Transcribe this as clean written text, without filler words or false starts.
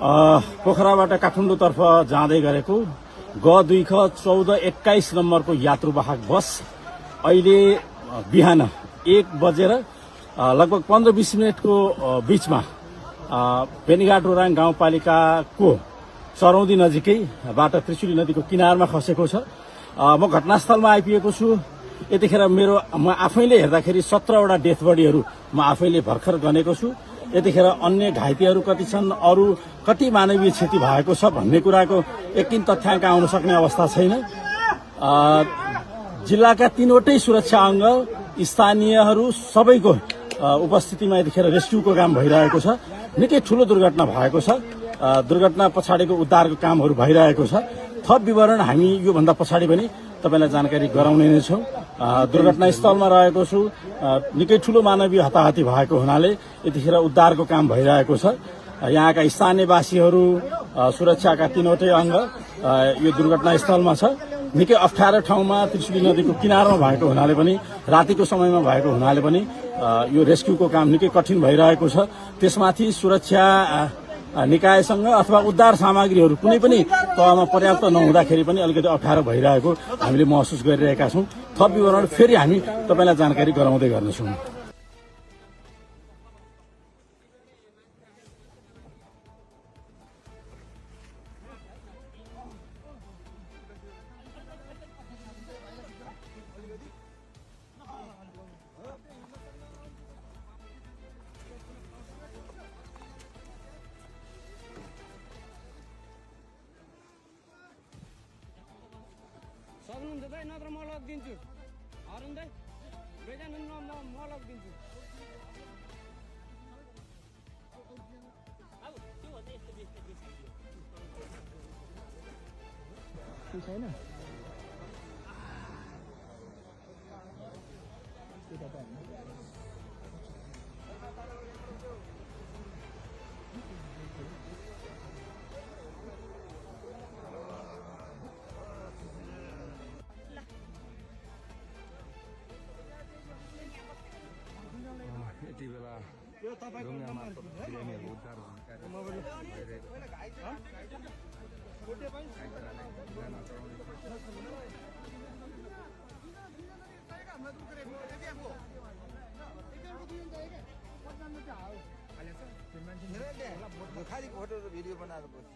पोखराबाट काठमाडौँतर्फ जाँदै गरेको ग 2 ख 1421 नम्बरको यात्रुवाहक बस अहिले बिहान 1 बजेर लगभग 15-20 मिनटको बीचमा बेनीघाट रोराङ गाउँपालिकाको चरौदी नजिकैबाट त्रिशुली नदीको किनारमा खसेको छ। म घटनास्थलमा आइपुगेको छु। यतिखेर म आफैले हेर्दाखेरि 17वटा डेथ बडीहरू म आफैले भर्खर गनेको छु। यतिखेर अन्य घाइतेहरू कति छन्, अरू कति मानवीय क्षति भएको छ भन्ने कुराको एकिन तथ्याङ्क आउन सक्ने अवस्था छैन। जिल्लाका 3वटै सुरक्षा अङ्ग स्थानीयहरू सबैको उपस्थितिमा यतिखेर रेस्क्युको काम भइरहेको छ। निकै ठूलो दुर्घटना भएको छ। दुर्घटना पछाडिको उद्धारको कामहरू भइरहेको छ। थप विवरण हामी योभन्दा पछाडि पनि तपाईलाई जानकारी गराउने नै छौं। दुर्घटना स्थलमा रहेको छु। निकै ठूलो मानवीय हताहती भएको हुनाले यतिखेर उद्धारको काम भइरहेको छ। यहाँका स्थानीयवासीहरू, सुरक्षाका 3वटै अङ्ग यो दुर्घटना स्थलमा छ। निकै अप्ठ्यारो ठाउँमा त्रिशुली नदीको किनारमा भएको हुनाले पनि, रातिको समयमा भएको हुनाले पनि यो रेस्क्युको काम निकै कठिन भइरहेको छ। त्यसमाथि सुरक्षा निकायसँग अथवा उद्धार सामग्रीहरू कुनै पनि तहमा पर्याप्त नहुँदाखेरि पनि अलिकति अप्ठ्यारो भइरहेको हामीले महसुस गरिरहेका छौं। थप विवरण फेरि हामी तपाईलाई जानकारी गराउँदै गर्नेछौं। सक्नुहुन्छ दाइ, नत्र म लगिदिन्छु। अरुण दाइ बेजान म लगिदिन्छु। छैन यति बेला ढुङ्गामार्फत बिरामीहरूको उद्धार खाली फोटो र भिडियो बनाएर बस्छ।